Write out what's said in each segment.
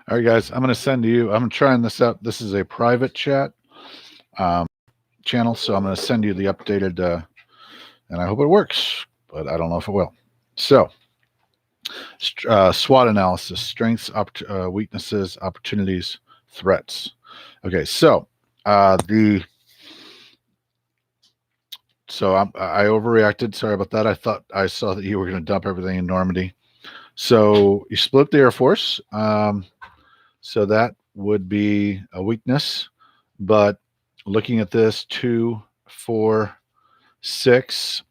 All right, guys, I'm going to send you, I'm trying this out. This is a private chat um, channel, so I'm going to send you the updated, and I hope it works, but I don't know if it will. So, SWOT analysis: strengths, weaknesses, opportunities, threats. Okay, so the so I overreacted. Sorry about that. I thought I saw that you were going to dump everything in Normandy. So you split the Air Force. So that would be a weakness. But looking at this, 2, 4, 6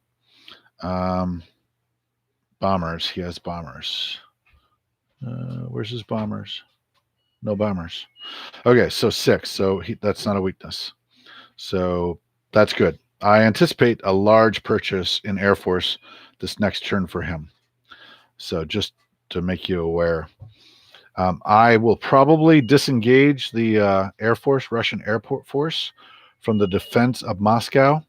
bombers. He has bombers. Where's his bombers? No bombers. Okay, so 6. So that's not a weakness. So that's good. I anticipate a large purchase in Air Force this next turn for him. So just to make you aware, I will probably disengage the Air Force, Russian Air Force, from the defense of Moscow.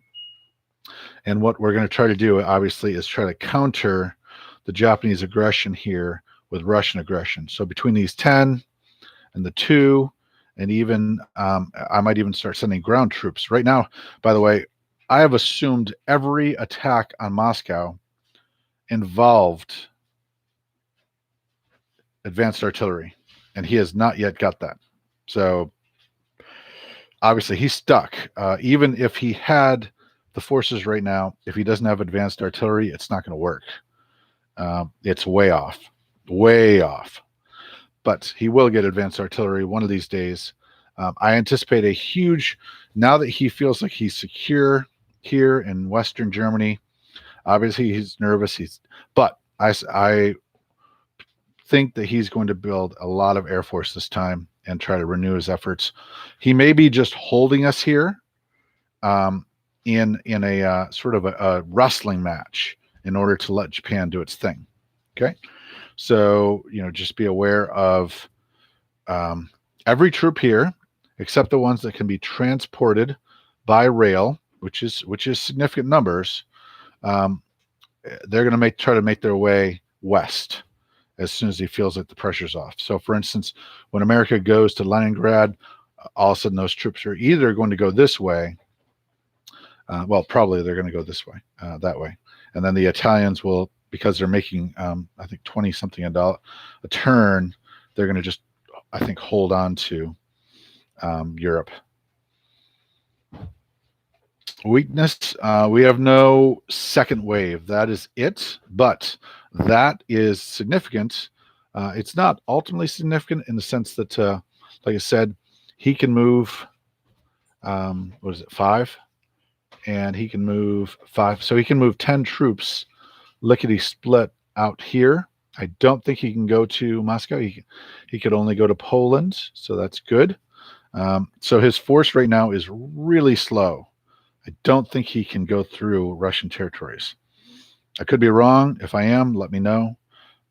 And what we're going to try to do, obviously, is try to counter the Japanese aggression here with Russian aggression. So between these 10 and the 2, and even I might even start sending ground troops. Right now, by the way, I have assumed every attack on Moscow involved advanced artillery, and he has not yet got that. So obviously he's stuck. Even if he had the forces right now, if he doesn't have advanced artillery, it's not going to work. It's way off, way off. But he will get advanced artillery one of these days. I anticipate a huge, now that he feels like he's secure here in Western Germany, obviously he's nervous. But I think that he's going to build a lot of Air Force this time and try to renew his efforts. He may be just holding us here in a sort of a wrestling match in order to let Japan do its thing. Okay, so just be aware of every troop here, except the ones that can be transported by rail, which is significant numbers. They're going to try to make their way west as soon as he feels like the pressure's off. So, for instance, when America goes to Leningrad, all of a sudden those troops are either going to go this way. Well, probably they're going to go this way, that way. And then the Italians will, because they're making, I think, 20-something a turn, they're going to just, I think, hold on to Europe. Weakness, we have no second wave. That is it, but that is significant. It's not ultimately significant in the sense that, like I said, he can move, what is it, 5? And he can move 5. So he can move 10 troops, lickety split out here. I don't think he can go to Moscow. He could only go to Poland, so that's good. So his force right now is really slow. I don't think he can go through Russian territories. I could be wrong. If I am, let me know.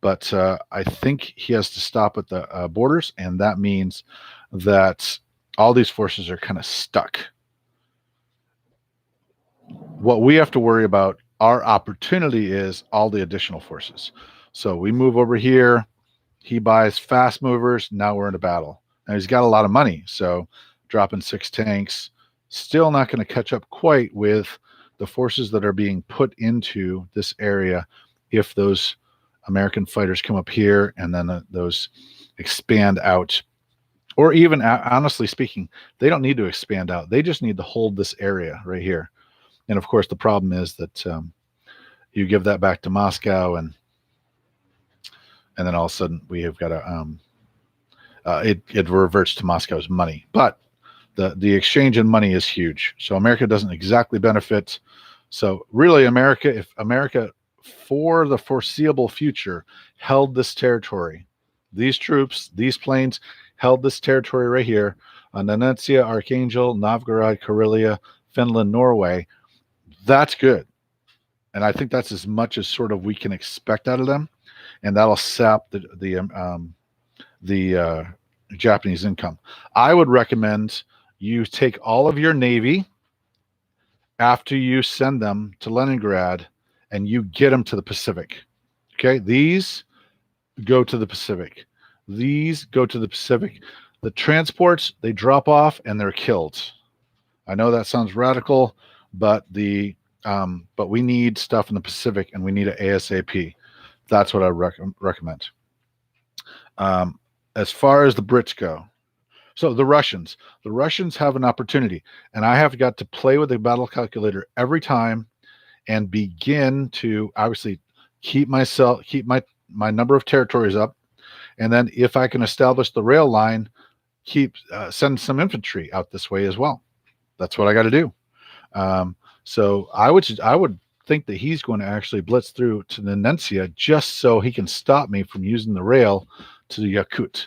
But I think he has to stop at the borders, and that means that all these forces are kind of stuck. What we have to worry about, our opportunity, is all the additional forces. So we move over here. He buys fast movers. Now we're in a battle. Now he's got a lot of money, so dropping 6 tanks, still not going to catch up quite with the forces that are being put into this area if those American fighters come up here and then those expand out. Or even, honestly speaking, they don't need to expand out. They just need to hold this area right here. And of course, the problem is that you give that back to Moscow, and then all of a sudden we have got to it reverts to Moscow's money. But the exchange in money is huge. So America doesn't exactly benefit. So really, if America for the foreseeable future held this territory, these troops, these planes held this territory right here, Nanetsia, Archangel, Novgorod, Karelia, Finland, Norway, that's good. And I think that's as much as sort of we can expect out of them. And that'll sap the Japanese income. I would recommend you take all of your Navy after you send them to Leningrad and you get them to the Pacific. Okay, these go to the Pacific. These go to the Pacific. The transports, they drop off and they're killed. I know that sounds radical, but but we need stuff in the Pacific and we need it ASAP. That's what I recommend. As far as the Brits go, so the Russians have an opportunity, and I have got to play with the battle calculator every time and begin to obviously keep my number of territories up, and then if I can establish the rail line, send some infantry out this way as well. That's what I got to do. So I would think that he's going to actually blitz through to the Nencia just so he can stop me from using the rail to the Yakut.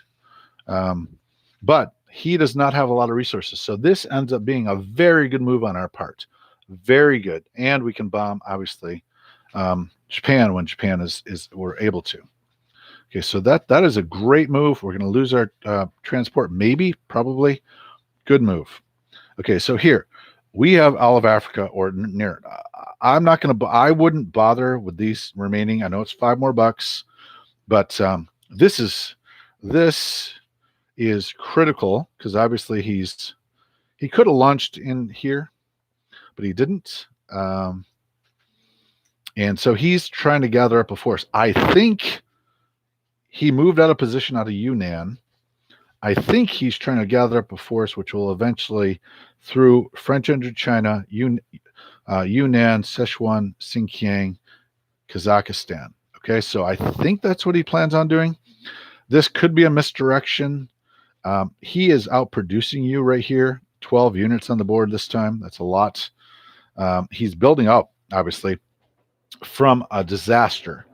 But he does not have a lot of resources. So this ends up being a very good move on our part. Very good. And we can bomb, obviously, Japan when Japan is we're able to. Okay, so that is a great move. We're going to lose our transport, maybe, probably. Good move. Okay, so here we have all of Africa or near it. I wouldn't bother with these remaining. I know it's $5 more, but this is critical because obviously he could have launched in here, but he didn't. And so he's trying to gather up a force. I think he moved out of position out of Yunnan. I think he's trying to gather up a force which will eventually, through French Indochina, Yunnan, Sichuan, Xinjiang, Kazakhstan. Okay, so I think that's what he plans on doing. This could be a misdirection. He is outproducing you right here. 12 units on the board this time. That's a lot. He's building up, obviously, from a disaster.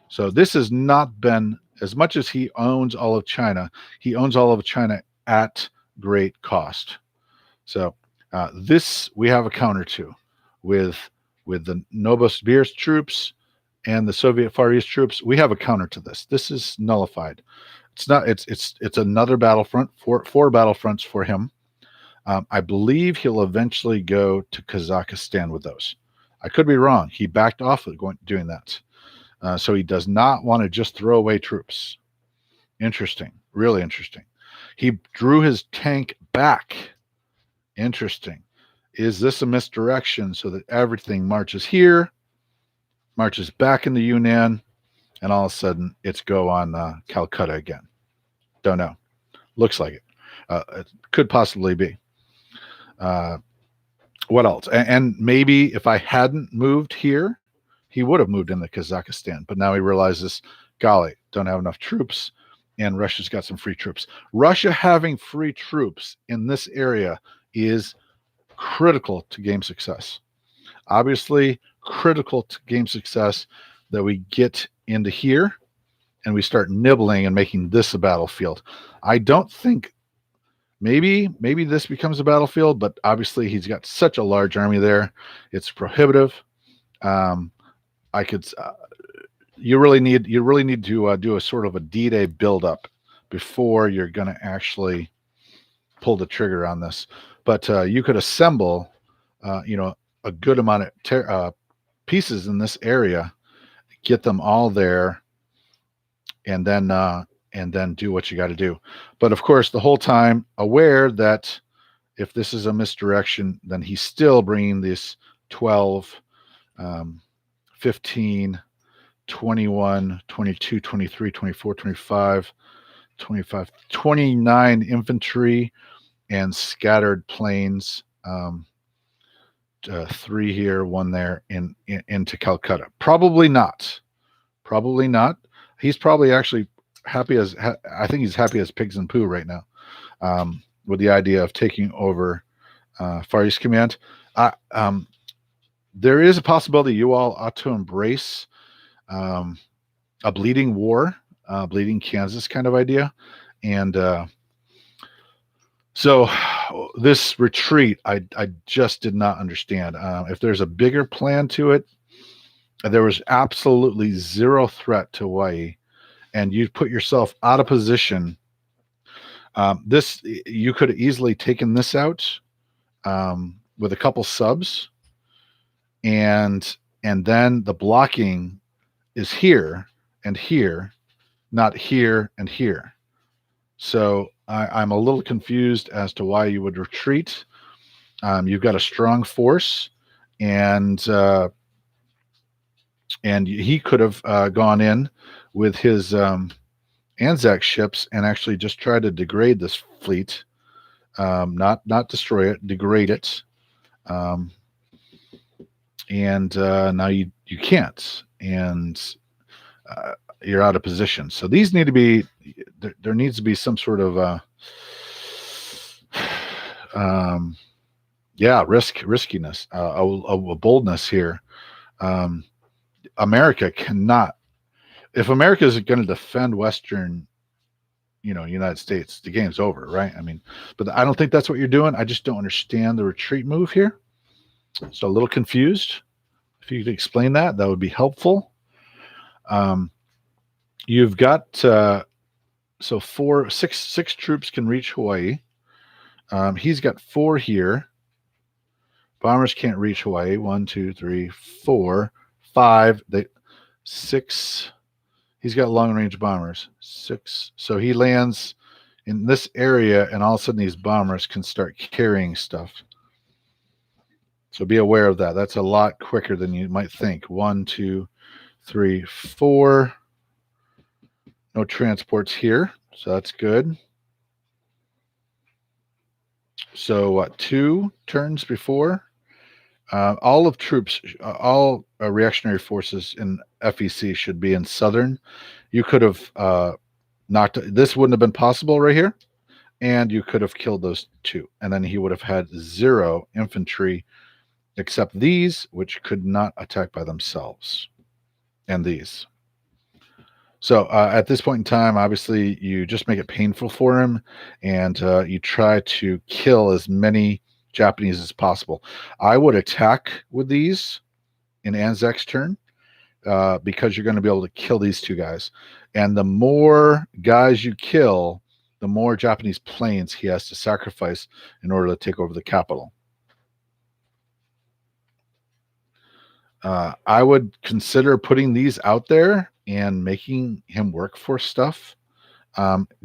So this has not been, as much as he owns all of China, he owns all of China at great cost. So this we have a counter to with the Novosibirsk troops and the Soviet Far East troops. We have a counter to this. This is nullified. It's not. It's another battlefront. Four battlefronts for him. I believe he'll eventually go to Kazakhstan with those. I could be wrong. He backed off of doing that. So he does not want to just throw away troops. Interesting. Really interesting. He drew his tank back. Interesting. Is this a misdirection so that everything marches here, marches back into Yunnan, and all of a sudden it's go on Calcutta again? Don't know. Looks like it. It could possibly be. What else? And maybe if I hadn't moved here, he would have moved into Kazakhstan. But now he realizes, golly, don't have enough troops, and Russia's got some free troops. Russia having free troops in this area is critical to game success. Obviously, critical to game success that we get into here and we start nibbling and making this a battlefield. I don't think maybe this becomes a battlefield, but obviously he's got such a large army there. It's prohibitive. I could. You really need to do a sort of a D-Day build-up before you're going to actually pull the trigger on this. But you could assemble, a good amount of pieces in this area, get them all there, and then do what you got to do. But of course, the whole time aware that if this is a misdirection, then he's still bringing this 12. 15, 21, 22, 23, 24, 25, 29 infantry and scattered planes, 3 here, 1 there into Calcutta. Probably not. He's probably actually I think he's happy as pigs and poo right now, with the idea of taking over Far East Command. There is a possibility you all ought to embrace a bleeding war, bleeding Kansas kind of idea. And so this retreat, I just did not understand. If there's a bigger plan to it, there was absolutely zero threat to Hawaii, and you put yourself out of position. You could have easily taken this out with a couple subs. And then the blocking is here and here, not here and here. So I'm a little confused as to why you would retreat. You've got a strong force, and he could have gone in with his Anzac ships and actually just tried to degrade this fleet, not destroy it, degrade it. Um, and now you can't, and uh, you're out of position. So these need to be there needs to be some sort of um, riskiness, a boldness here. Um, America cannot. If America is going to defend Western, United States, the game's over, right? I mean, but I don't think that's what you're doing. I just don't understand the retreat move here. So a little confused. If you could explain that, that would be helpful. You've got so six troops can reach Hawaii. He's got 4 here. Bombers can't reach Hawaii. 1, 2, 3, 4, 5. 6. He's got long range bombers. 6. So he lands in this area, and all of a sudden these bombers can start carrying stuff. So be aware of that. That's a lot quicker than you might think. 1, 2, 3, 4. No transports here, so that's good. So what? 2 turns before. All of troops, all reactionary forces in FEC should be in southern. You could have knocked. This wouldn't have been possible right here, and you could have killed those 2, and then he would have had 0 infantry, except these, which could not attack by themselves, and these. So at this point in time, obviously, you just make it painful for him, and you try to kill as many Japanese as possible. I would attack with these in Anzac's turn because you're going to be able to kill these 2 guys. And the more guys you kill, the more Japanese planes he has to sacrifice in order to take over the capital. I would consider putting these out there and making him work for stuff.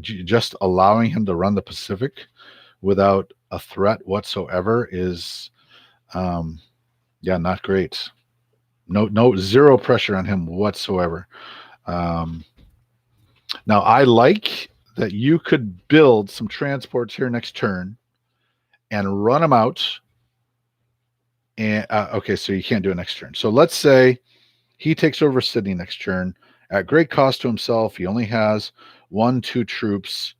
Just allowing him to run the Pacific without a threat whatsoever is not great. No, 0 pressure on him whatsoever. Now I like that you could build some transports here next turn and run them out. And okay, so you can't do it next turn. So let's say he takes over Sydney next turn at great cost to himself. He only has 1, 2 troops.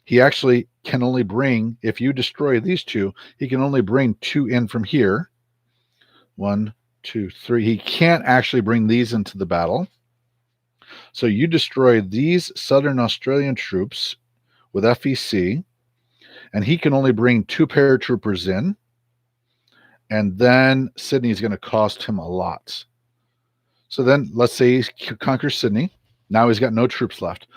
He actually can only bring, if you destroy these 2, he can only bring 2 in from here. 1, 2, 3. He can't actually bring these into the battle. So you destroy these Southern Australian troops with FEC, and he can only bring 2 paratroopers in. And then Sydney is going to cost him a lot. So then let's say he conquers Sydney. Now he's got no troops left.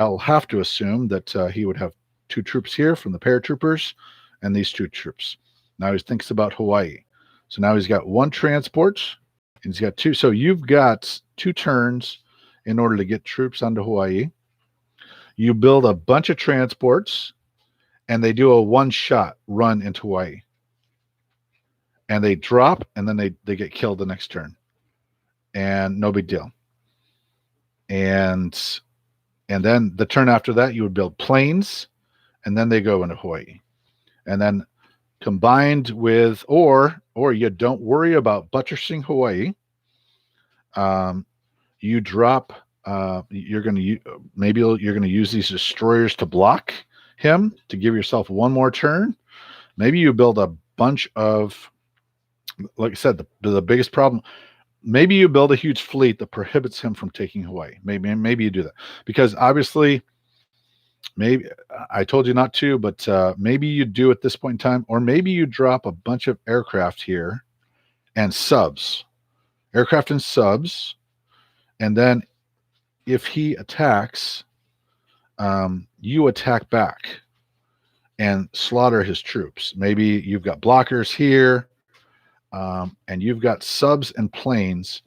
I'll have to assume that he would have 2 troops here from the paratroopers and these 2 troops. Now he thinks about Hawaii. So now he's got 1 transport and he's got 2. So you've got 2 turns in order to get troops onto Hawaii. You build a bunch of transports and they do a 1-shot run into Hawaii. And they drop and then they get killed the next turn. And no big deal. And then the turn after that, you would build planes, and then they go into Hawaii. And then combined with, or you don't worry about buttressing Hawaii. You drop. You're going to use these destroyers to block him to give yourself 1 more turn. Maybe you build a bunch of, like I said, the biggest problem. Maybe you build a huge fleet that prohibits him from taking Hawaii. Maybe you do that because obviously, maybe I told you not to, but maybe you do at this point in time, or maybe you drop a bunch of aircraft here and aircraft and subs, and then if he attacks, you attack back and slaughter his troops. Maybe you've got blockers here. And you've got subs and planes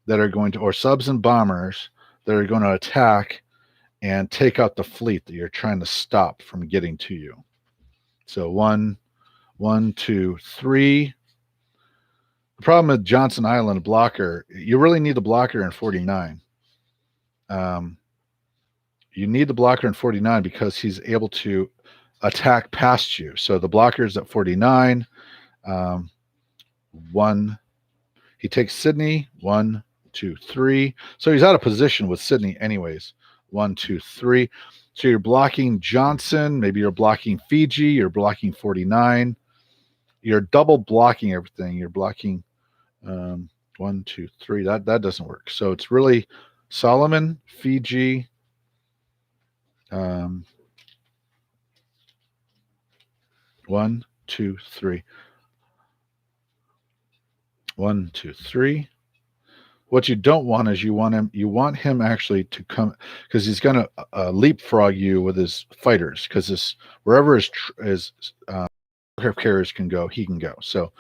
that are going to, or subs and bombers that are going to attack and take out the fleet that you're trying to stop from getting to you. So 1, 2, 3. The problem with Johnson Island blocker, you really need the blocker in 49. You need the blocker in 49 because he's able to attack past you. So the blocker's at 49. 1. He takes Sydney. 1, 2, 3. So he's out of position with Sydney anyways. 1, 2, 3. So you're blocking Johnson. Maybe you're blocking Fiji. You're blocking 49. You're double blocking everything. You're blocking 1, 2, 3. That doesn't work. So it's really Solomon, Fiji. 1, 2, 3. 1, 2, 3. What you don't want is you want him actually to come, because he's going to leapfrog you with his fighters, because wherever his aircraft carriers can go, he can go. So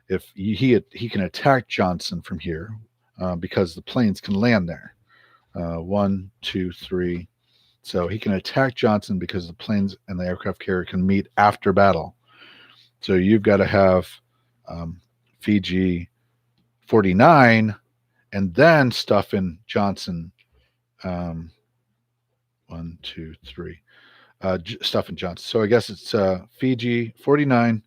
if he can attack Johnson from here, because the planes can land there. 1, 2, 3. So he can attack Johnson because the planes and the aircraft carrier can meet after battle. So you've got to have Fiji 49 and then stuff in Johnson. 1, 2, 3. Stuff in Johnson. So I guess it's Fiji 49,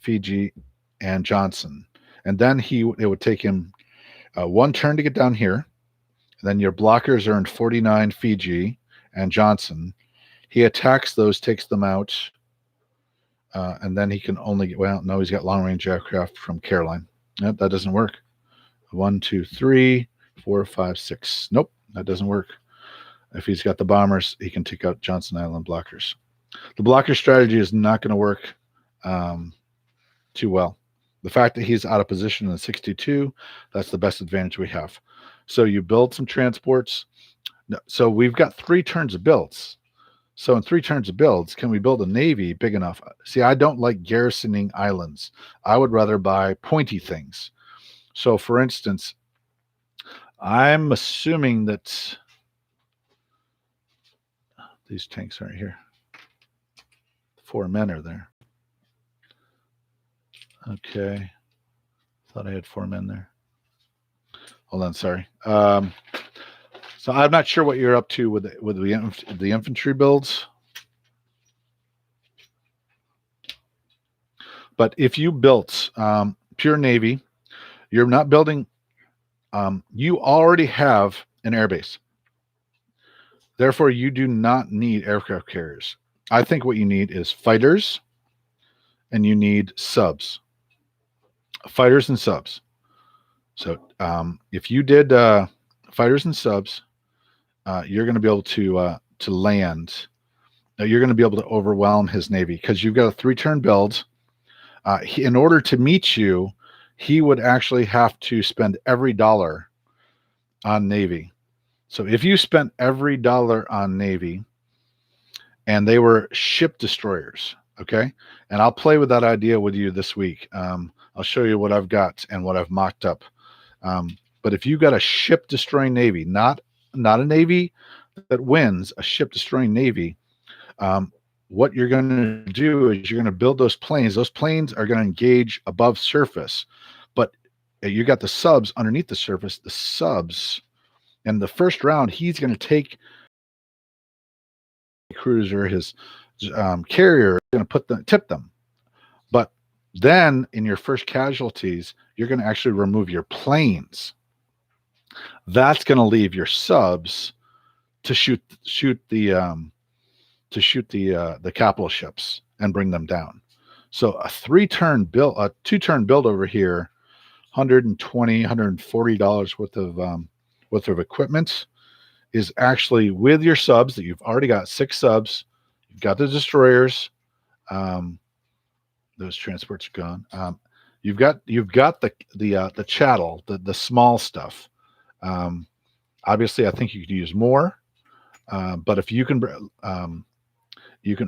Fiji, and Johnson. And then it would take him 1 turn to get down here. Then your blockers are in 49, Fiji, and Johnson. He attacks those, takes them out, and then he can only get, well, no, he's got long-range aircraft from Caroline. Nope, that doesn't work. 1, 2, 3, 4, 5, 6. Nope, that doesn't work. If he's got the bombers, he can take out Johnson Island blockers. The blocker strategy is not going to work too well. The fact that he's out of position in 62, that's the best advantage we have. So you build some transports. So we've got 3 turns of builds. So in 3 turns of builds, can we build a navy big enough? See, I don't like garrisoning islands. I would rather buy pointy things. So for instance, I'm assuming that these tanks aren't here. 4 men are there. Okay. Thought I had 4 men there. Hold on, sorry. So I'm not sure what you're up to with the infantry builds. But if you built pure Navy, you're not building, you already have an airbase. Therefore, you do not need aircraft carriers. I think what you need is fighters and you need subs. Fighters and subs. So if you did fighters and subs, you're going to be able to land. You're going to be able to overwhelm his navy because you've got a 3-turn build. In order to meet you, he would actually have to spend every dollar on navy. So if you spent every dollar on navy, and they were ship destroyers, okay, and I'll play with that idea with you this week. I'll show you what I've got and what I've mocked up. But if you got a ship destroying navy, not a navy that wins, a ship destroying navy, what you're going to do is you're going to build those planes. Those planes are going to engage above surface, but you got the subs underneath the surface. The subs, in the first round, he's going to take cruiser, his carrier, going to tip them. But then in your first casualties, you're going to actually remove your planes. That's going to leave your subs to shoot the capital ships and bring them down. So a 3-turn build, a 2-turn build over here, $120, $140 worth of equipment is actually with your subs that you've already got 6 subs. You've got the destroyers. Those transports are gone. You've got the chattel, the small stuff. Obviously, I think you could use more, but if you can,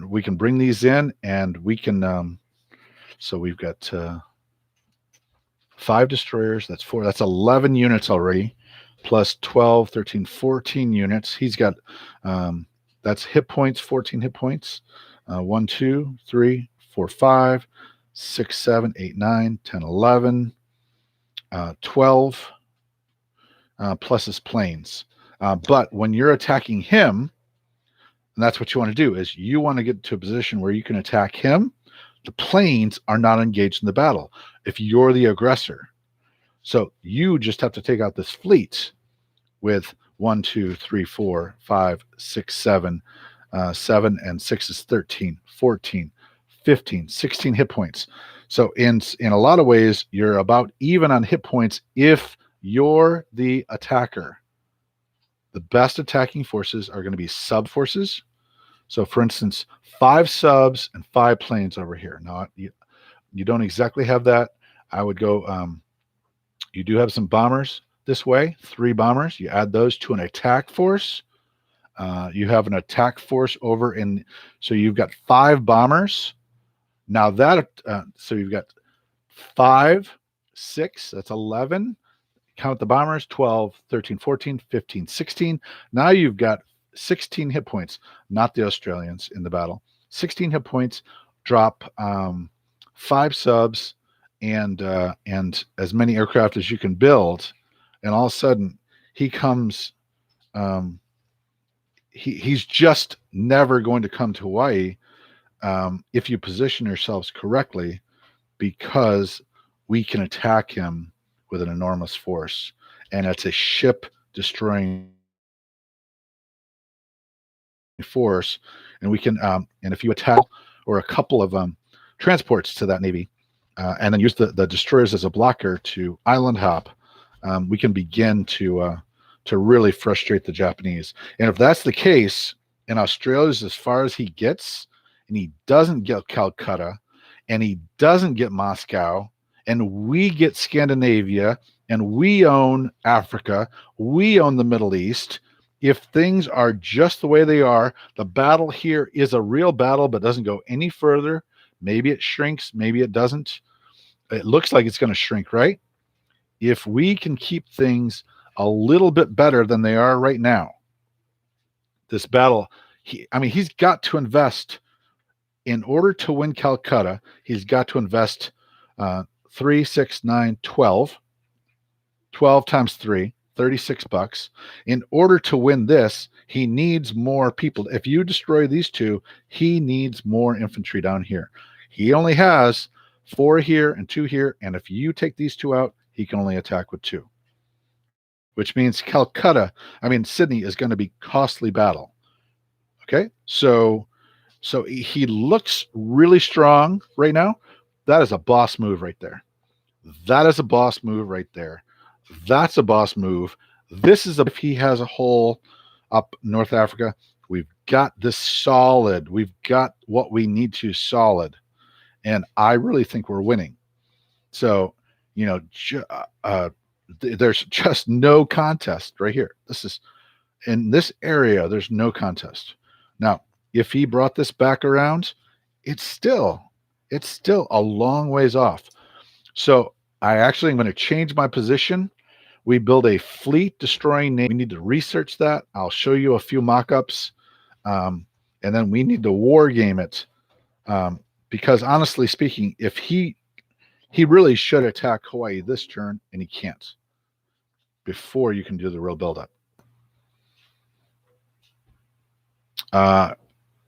we can bring these in, and we can. So we've got 5 destroyers. That's 4. That's 11 units already. plus 12, 13, 14 units. He's got, that's hit points, 14 hit points. 1, 2, 3, 4, 5, 6, 7, 8, 9, 10, 11, 12, plus his planes. But when you're attacking him, and that's what you want to do, is you want to get to a position where you can attack him. The planes are not engaged in the battle if you're the aggressor. So you just have to take out this fleet with 1, 2, 3, 4, 5, 6, 7. 7 and 6 is 13, 14, 15, 16 hit points. So in a lot of ways, you're about even on hit points if you're the attacker. The best attacking forces are going to be sub forces. So for instance, 5 subs and 5 planes over here. Now, you don't exactly have that. I would go, you do have some bombers this way, 3 bombers. You add those to an attack force. You have an attack force over in, so you've got 5 bombers. Now that, so you've got 5, 6, that's 11. Count the bombers, 12, 13, 14, 15, 16. Now you've got 16 hit points, not the Australians in the battle. 16 hit points, drop 5 subs and as many aircraft as you can build. And all of a sudden he comes, he's just never going to come to Hawaii if you position yourselves correctly, because we can attack him with an enormous force, and it's a ship destroying force. And we can, and if you attack or a couple of transports to that navy, and then use the destroyers as a blocker to island hop, we can begin to really frustrate the Japanese. And if that's the case, and Australia's as far as he gets, and he doesn't get Calcutta, and he doesn't get Moscow, and we get Scandinavia, and we own Africa, we own the Middle East. If things are just the way they are, the battle here is a real battle, but doesn't go any further. Maybe it shrinks, maybe it doesn't. It looks like it's going to shrink, right? If we can keep things a little bit better than they are right now, this battle, he's got to invest in order to win Calcutta. He's got to invest 3, 6, 9, 12 times 3, $36. In order to win this, he needs more people. If you destroy these 2, he needs more infantry down here. He only has 4 here and 2 here, and if you take these 2 out, he can only attack with 2, which means Sydney is going to be costly battle. Okay, so he looks really strong right now. That is a boss move right there. That is a boss move right there. That's a boss move. This is if he has a hole up North Africa, we've got this solid. We've got what we need to solid. And I really think we're winning. So, there's just no contest right here. This is in this area. There's no contest. Now, if he brought this back around, it's still a long ways off. So I actually am going to change my position. We build a fleet destroying navy. We need to research that. I'll show you a few mock-ups. And then we need to war game it. Because honestly speaking, if he really should attack Hawaii this turn, and he can't, before you can do the real buildup.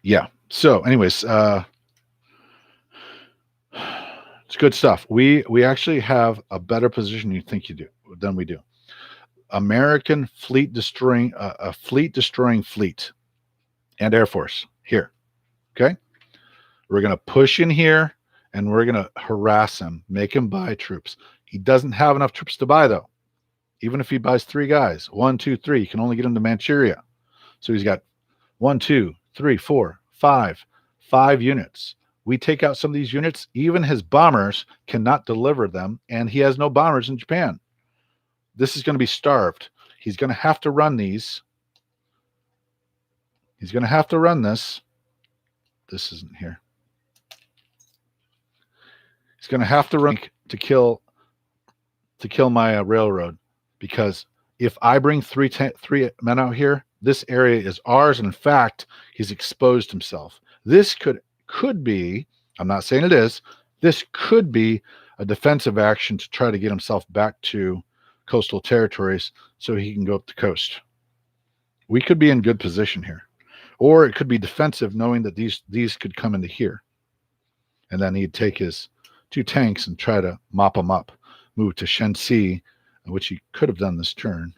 Yeah. So anyways, it's good stuff. We actually have a better position than we do. American fleet destroying a fleet destroying fleet and Air Force here. Okay. We're going to push in here and we're going to harass him, make him buy troops. He doesn't have enough troops to buy, though. Even if he buys 3 guys, 1, 2, 3, he can only get into Manchuria. So he's got 1, 2, 3, 4, 5 units. We take out some of these units, even his bombers cannot deliver them, and he has no bombers in Japan. This is going to be starved. He's going to have to run these. He's going to have to run this. This isn't here. He's going to have to run to kill my railroad, because if I bring three men out here, this area is ours. And in fact, he's exposed himself. This could be, I'm not saying it is, this could be a defensive action to try to get himself back to coastal territories so he can go up the coast. We could be in good position here. Or it could be defensive, knowing that these could come into here. And then he'd take his 2 tanks and try to mop them up, move to Shenxi, which he could have done this turn.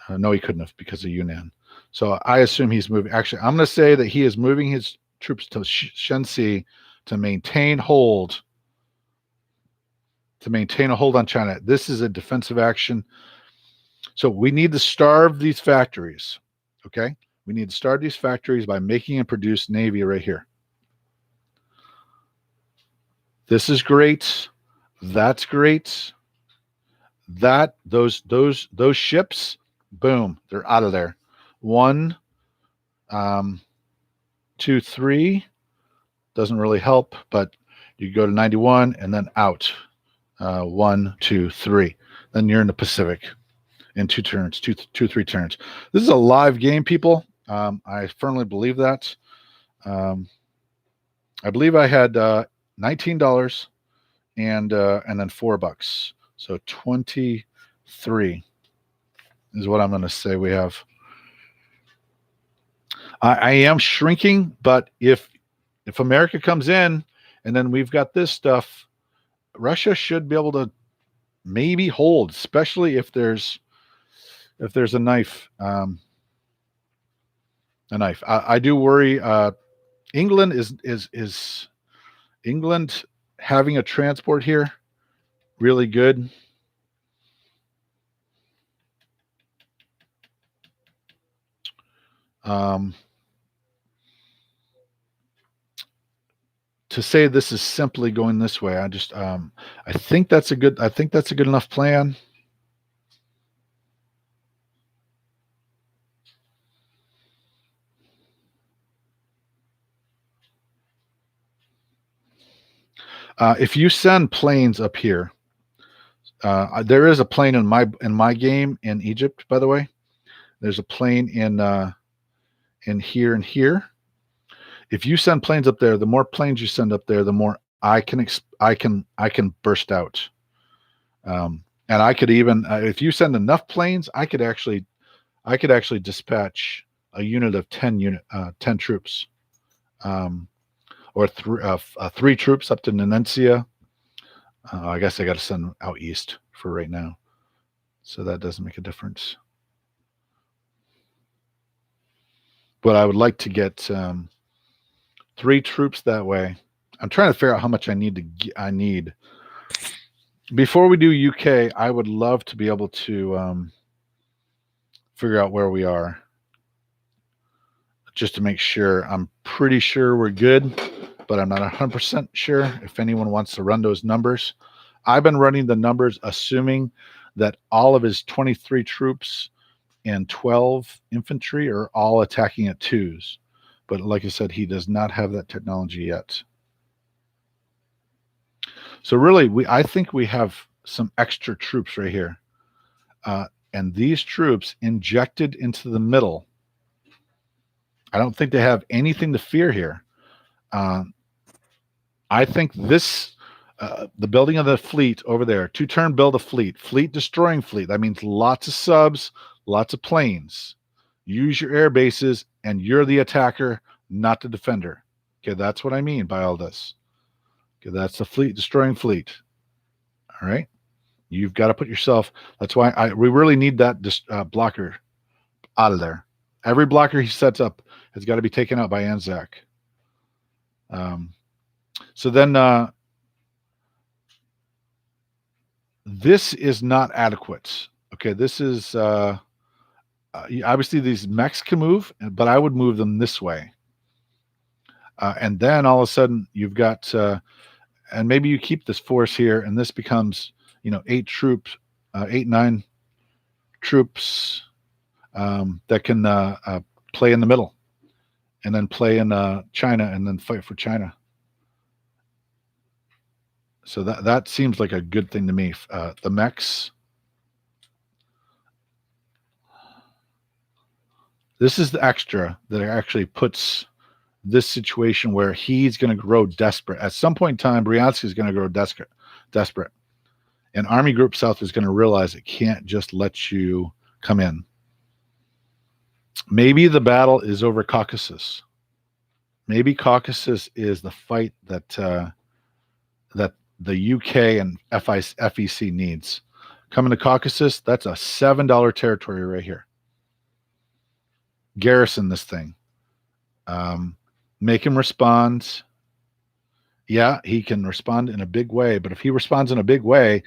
No, he couldn't have because of Yunnan. So I assume he's moving. Actually, I'm going to say that he is moving his troops to Shenxi to maintain hold. To maintain a hold on China. This is a defensive action. So we need to starve these factories. Okay? We need to starve these factories by making and produce Navy right here. This is great. That's great. Those ships, boom, they're out of there. 1, 2, 3 doesn't really help, but you go to 91 and then out. 1, 2, 3. Then you're in the Pacific in 2 turns, 3 turns. This is a live game, people. I firmly believe that. I believe I had $19 and then $4. So 23 is what I'm going to say we have. I am shrinking, but if America comes in and then we've got this stuff, Russia should be able to maybe hold, especially if there's a knife. I do worry. England is England having a transport here really good. To say this is simply going this way, I think that's a good enough plan. If you send planes up here, there is a plane in my game in Egypt, by the way. There's a plane in here and here. If you send planes up there, the more planes you send up there, the more I can burst out. And I could even, if you send enough planes, I could actually dispatch a unit of 10 troops, or 3 troops up to Nanencia. I guess I got to send them out east for right now, so that doesn't make a difference. But I would like to get 3 troops that way. I'm trying to figure out how much I need. Before we do UK, I would love to be able to figure out where we are, just to make sure. I'm pretty sure we're good, but I'm not 100% sure. If anyone wants to run those numbers, I've been running the numbers assuming that all of his 23 troops and 12 infantry are all attacking at 2s. But like I said, he does not have that technology yet. So really, I think we have some extra troops right here. And these troops injected into the middle, I don't think they have anything to fear here. I think this, the building of the fleet over there, 2-turn build a fleet destroying fleet. That means lots of subs, lots of planes. Use your air bases, and you're the attacker, not the defender. Okay, that's what I mean by all this. Okay, that's the fleet destroying fleet. All right, you've got to put yourself. That's why we really need that blocker out of there. Every blocker he sets up has got to be taken out by Anzac. So then this is not adequate. Okay, this is obviously these mechs can move, but I would move them this way. And then all of a sudden you've got, and maybe you keep this force here, and this becomes, 8 troops, 8, 9 troops that can play in the middle, and then play in China, and then fight for China. So that seems like a good thing to me. The mechs, This is the extra that actually puts this situation where he's going to grow desperate. At some point in time, Bryansk is going to grow desperate. And Army Group South is going to realize it can't just let you come in. Maybe the battle is over Caucasus. Maybe Caucasus is the fight that that the UK and FEC needs. Coming to Caucasus, that's a $7 territory right here. Garrison this thing. Make him respond. Yeah, he can respond in a big way, but if he responds in a big way,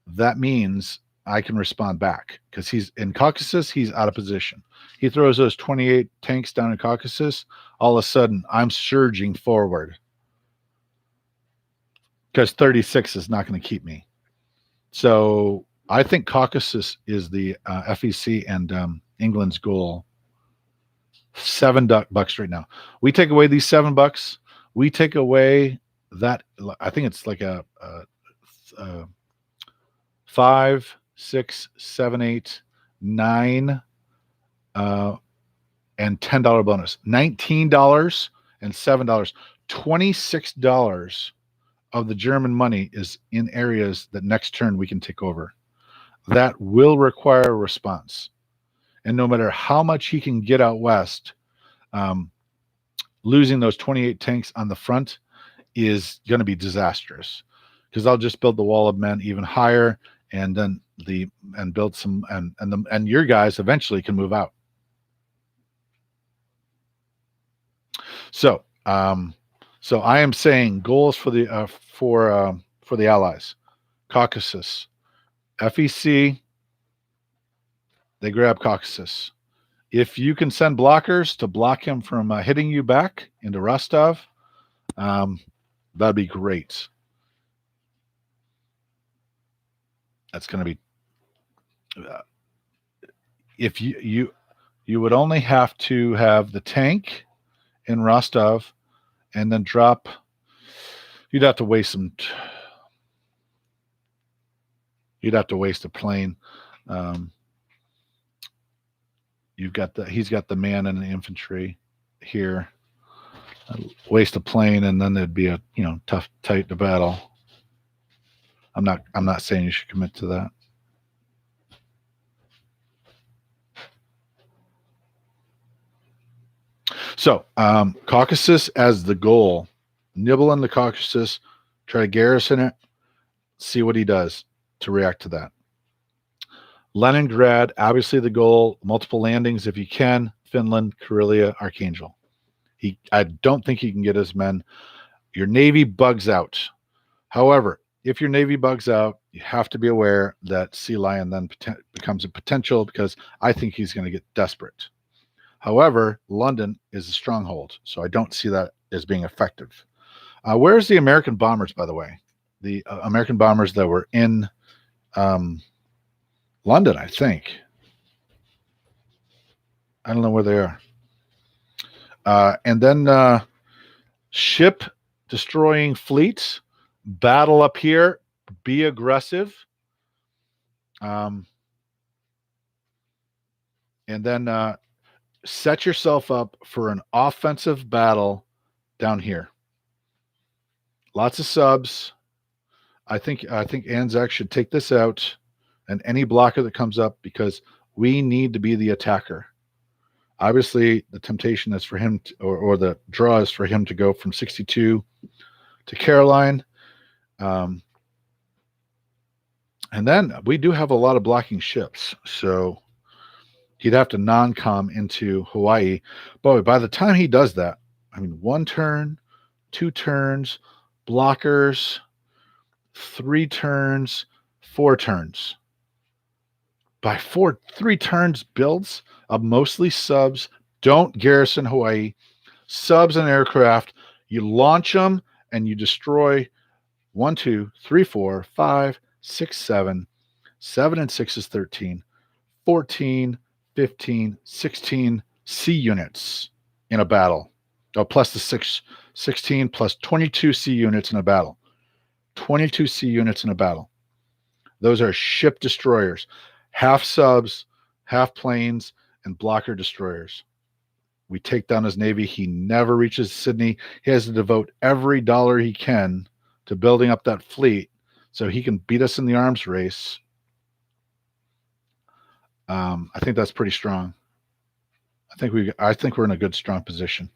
that means I can respond back because he's in Caucasus, he's out of position. He throws those 28 tanks down in Caucasus, all of a sudden I'm surging forward because 36 is not going to keep me. So I think Caucasus is the FEC and England's goal. $7 right now. We take away these $7. We take away that. I think it's like a 5, 6, 7, 8, 9, and $10 bonus. $19 and $7. $26 of the German money is in areas that next turn we can take over. That will require a response. And no matter how much he can get out west, losing those 28 tanks on the front is going to be disastrous because I'll just build the wall of men even higher, and then build some and your guys eventually can move out. So I am saying goals for the Allies: Caucasus, FEC. They grab Caucasus. If you can send blockers to block him from hitting you back into Rostov, that'd be great. That's going to be. If you would only have to have the tank in Rostov, and then drop. You'd have to waste some. You'd have to waste a plane. He's got the man and the infantry here. Waste a plane, and then there'd be a tough, tight battle. I'm not saying you should commit to that. So Caucasus as the goal. Nibble in the Caucasus, try to garrison it, see what he does to react to that. Leningrad, obviously the goal, multiple landings if you can, Finland, Karelia, Archangel. I don't think he can get his men. Your Navy bugs out. However, if your Navy bugs out, you have to be aware that Sea Lion then becomes a potential, because I think he's going to get desperate. However, London is a stronghold, so I don't see that as being effective. Where's the American bombers, by the way? The American bombers that were in London, I think. I don't know where they are. And then ship destroying fleets, battle up here, be aggressive. And then set yourself up for an offensive battle down here. Lots of subs. I think Anzac should take this out, and any blocker that comes up, because we need to be the attacker. Obviously, the temptation is for him or the draw is for him to go from 62 to Caroline. And then we do have a lot of blocking ships, so he'd have to non-com into Hawaii. But by the time he does that, I mean, 1 turn, 2 turns, blockers, 3 turns, 4 turns. By 3 turns builds of mostly subs, don't garrison Hawaii, subs and aircraft, you launch them and you destroy 1, 2, 3, 4, 5, 6, 7. 7 and 6 is 13. 14, 15, 16 C units in a battle. Oh, plus the 16 plus 22 C units in a battle. 22 C units in a battle. Those are ship destroyers. Half subs, half planes, and blocker destroyers. We take down his navy. He never reaches Sydney. He has to devote every dollar he can to building up that fleet so he can beat us in the arms race. I think that's pretty strong. I think we're in a good, strong position.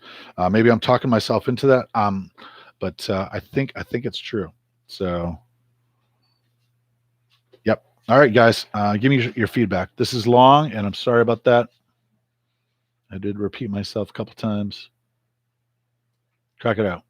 Maybe I'm talking myself into that, but I think it's true. So, yep. All right, guys, give me your feedback. This is long, and I'm sorry about that. I did repeat myself a couple times. Crack it out.